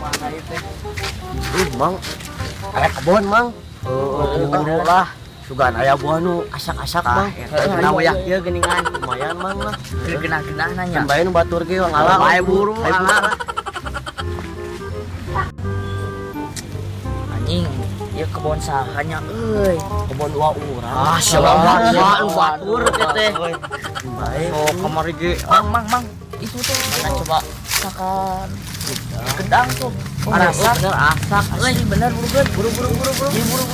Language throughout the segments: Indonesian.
Mana itu? Mang, aya kebon, Mang. Bener lah. Sugan aya buah nu asak-asak, Mang. Eta wayak ieu geuningan. Lumayan, Mang lah. Genah-genah nanya. Can bae nu batur ge ngalah. Bae buru ngalah. Anjing, ieu kebon sahanya euy. Kebon dua urang. Ah, siapa batur teh. Bae. Oh, kamari ge. Mang. Itu tuh mana coba makan. Gedang tuh. Asak. Asak. Euy, bener buru. Ieu buru.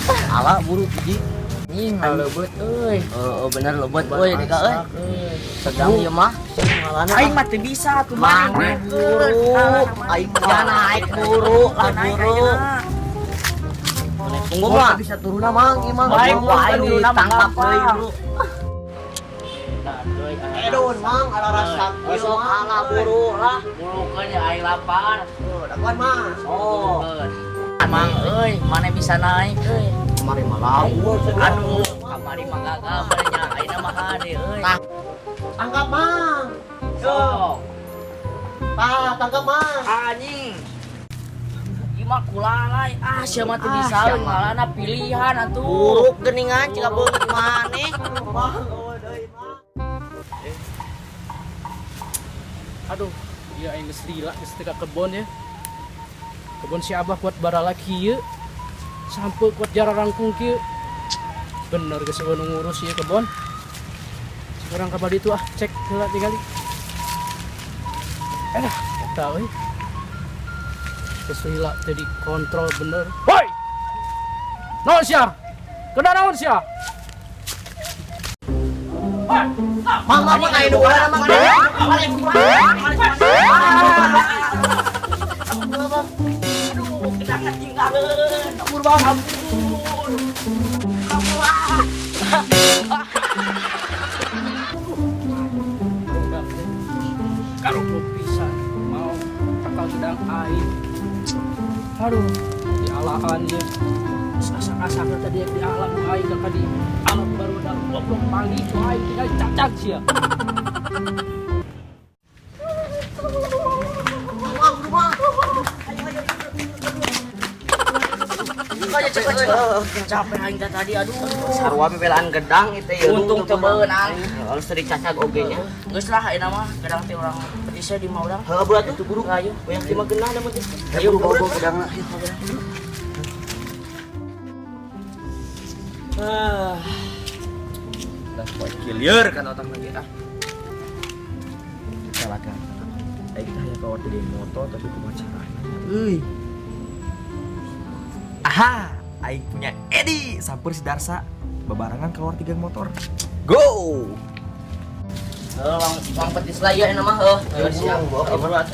Ala buru hiji. Anjing, leubeut euy. Bener leubeut euy nika euy. Sedang ieu mah. Aing mah teu bisa tuh mah. Buru. Aing mah naik buru, lah buru. Tunggu mah bisa turun Mang, ieu mah. Bae ditangkap deui buru. Edun Mang, ada rasa kieu ala buru lah. Buru kan ya aing lapar. Dakuan mah. Oh. Mang euy, mana bisa naik euy. Kemari malam. Aduh, kamari mah gagal nya. Ayeuna mah hade euy. Tangkap Mang. Sok. Tangkap Mang. Anjing. Ieu mah kulalay. Sia mah teu bisa ngalana pilihan atuh. Buruk geuningan cika beungeut maneh. Aduh, iya aing geus lila geus teu ka kebon ya. Kebon si Abah kuat barala kieu. Sampai kuat jara rangkung kieu. Bener geus eueun ngurus ieu kebon. Sekarang ka badi itu cek heula tinggali. Eta euy. Geus lila teu dikontrol bener. Woi! Naon sia? Kena naon sia? Mang ayo nu urang Mang. Aduh, kedangan tinggalin. Ampun bang, ampun. Kalau belum bisa mau kakak gedang air. Aduh, di alahan ya. Asak-asaknya tadi yang di alam air kakak di alam baru udah goblok pagi itu air tinggal cacat sih ya. Capek aing tadi aduh. Sarua bebelaan gedang itu ya. Untung teu beunang. Harus tadi cacag oge nya. Geus lah ayeuna mah gedang teh urang petisnya di mah urang. Heuh buat itu buru. Ayo, Yang lima genah da mah teh. Ayo, bawa gedangna. Dah poe clear kan otak lagi ah. Salakan. Ayo kita hayang kawat di moto tapi kumaha carana. Euy. Aha, aing punya Edi sampur si Darsa bebarengan keluar 3 motor. Go. Bang petis lah ya nama heuh. Ayo siap. Berat.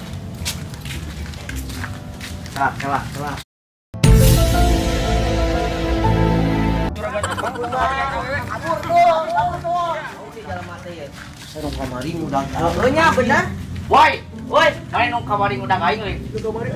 Kelah. Abur dong. Jalan mata ya. Sarung kamari mudah. Heuh nya bener. Woi, main nong kamari udah aing euy. Itu kamari.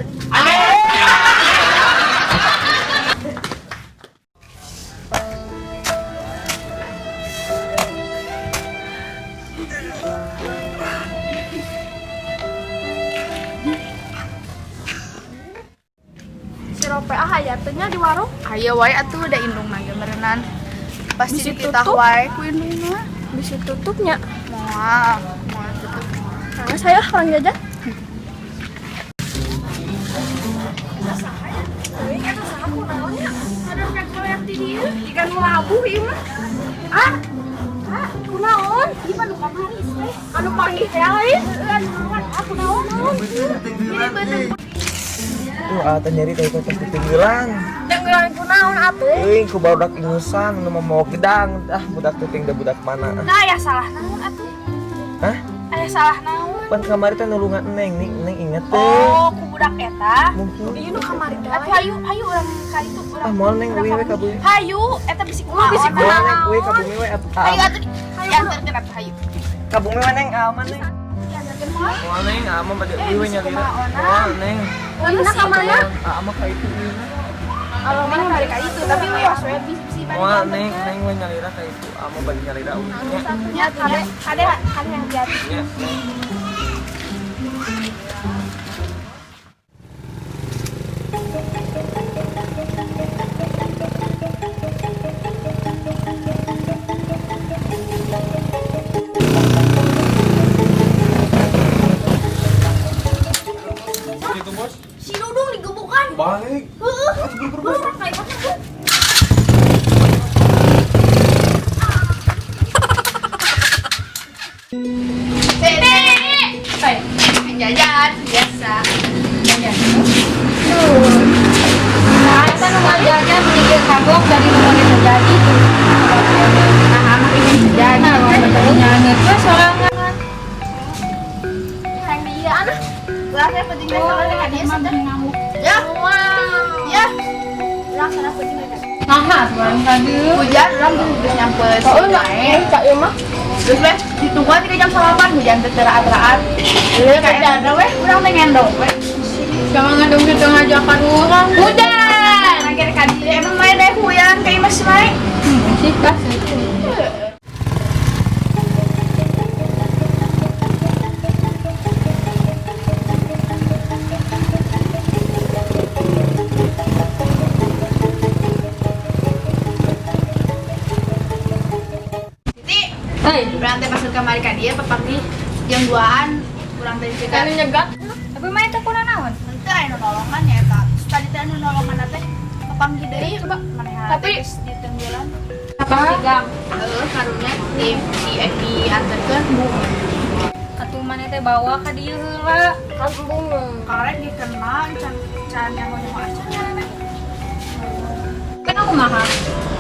Sirope hayatnya di warung. Ayo wae atuh da indung mah merenan. Pasti Bisi dititah tutup? wae ku indungna. Bisa tutupnya. Moal tutup. Nah, saya orang jajan. Ikan labu ieu mah. Kunaon? Ieu mah nu kamaris teh. Anu panggih teh lain. Aku naon? Ini bener. Tuh nyari teh kok ketinggalan. Tenggelan kunaon atuh? Euy, ku barudak ingusan nu mau gedang. Budak teuting da budak mana. Nah, aya salah naon atuh? Hah? Aya salah naon? Pan kamari teh nulungan Neng inget teh. Oh, ku budak eta. Mungkin. Ieu nu kamari teh. Atuh hayu urang ka itu urang. Moal Neng uwi we ka bumi. Hayu, eta bisi kunaon? Bisi Moal Neng uwi ka bumi we Ayo atuh diantarkeun atuh hayu. ka bumi we Neng aman Neng. Diantarkeun moal. Moal Neng aman bade uwi we nyalira. Moal Neng. Mana ka mana? Aman ka itu. Kalau mana kamari ka itu, tapi we asup bisi Moal Neng we nyalira ka itu. Aman bade nyalira uwi nya. Nya kade yang jadi. Nya. Iya anak. Lah saya penting sama hadiah sudah. Ya. Ya. Ulang sana penting aja. Nah, barang tadi. Hujan ulang udah nyampe. Oh, enggak. Cak ya mah. Terus weh ditunggu 3 jam salaman hujan tertera-teraan. Kayak ada weh urang teh ngendong weh. Jangan ngadong gitu ngajakan orang. Hujan. Akhir kali emang main deh hujan kayak masih main. Sih kasih. Berang teh masuk kamar ka dia pepagi jam 2-an kurang teh Kali cegat. nyegat. Tapi main teh kuna naon? Henteu aya nu nolongan ya eta. Tadi teh anu nolongan teh papanggi deui coba manehna Tapi di tenggelan. apa sigang? Karunya di anterkeun bu. Atuh maneh teh bawa ka dieu heula. Kampung. Karek dikenal can yang mau acan. Kan aku mahal.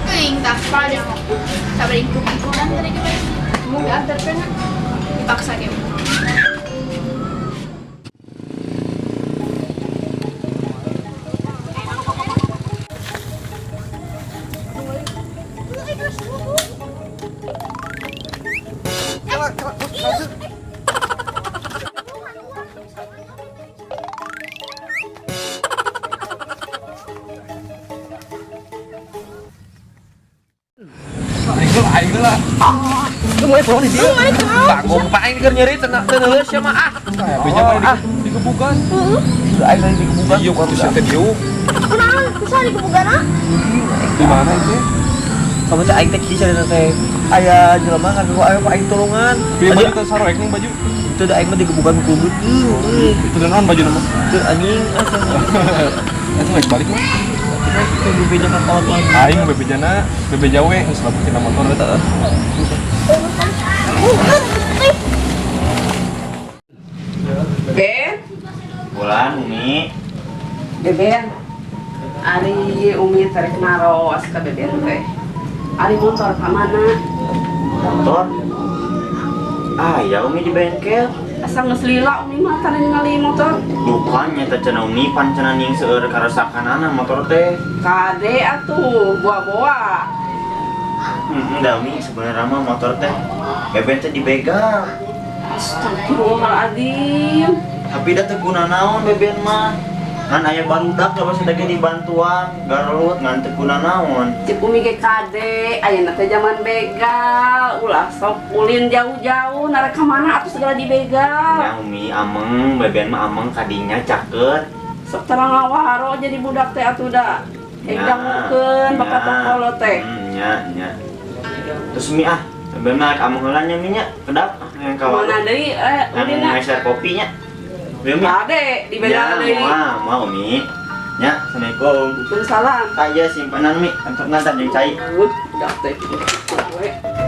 Teuing tah paling sabari kukuran tadi ge Mau diantarkan. dipaksa ge. Aing lah. Mulai pulang di dia. Tak kompak ini kan nyeri tenang teneus sia mah ah. Beja mah dikebukan. Aing tadi dikebukan. Iya kan bisa ke dieu. Kunaon? Bisa dikebugana? Di mana itu? Kamu teh aing teh kisah teh. Aya jelema ngageu aya aing tolongan. Pieu baju teh sarek ning baju. Itu da aing mah dikebukan ku beut. Itu naon baju nama? Teu anjing asa. Itu baik balik mah. Itu bebeja ka kawan aing bebejana bebeja we geus labutin motor eta. Ben, Bulan Umi, beben. Ari Umi tarik naros ka beben teh. Ari motor ka mana? motor. Ah ya Umi di bengkel. Asa geus lila Umi mah tara ningali motor. Bukannya teh cenah Umi pan cenah ning seueur karasakanana motor teh. Kade atuh, buah-buah. Da Umi sebenarnya mah motor teh beben teh dibegal. Astagfirullahaladzim. Tapi da teu guna naon beben mah. Ngan aya barudak lah basa teh dibantuan, garut ngan teu guna naon. Cik Umi ge kade, ayeuna teh zaman begal. Ulah sok ulin jauh-jauh narek ka mana atuh segala dibegal. Ya Umi ameng beben mah ameng kadinya caket. Sok terang ngawaro jadi budak teh atuh da. Engdangukeun bakat tokolo teh. Nya. Terus Umi ah, beben mah ameng heula nya Mi nya, kedap yang kawan. Mana deui Yang ulina. ngeser kopinya. Belum Kade dibegal deui. Mau Umi. Ya, assalamualaikum. Waalaikumsalam. Kaya simpanan Mi, untuk ngantar jeung cai. Budak teh.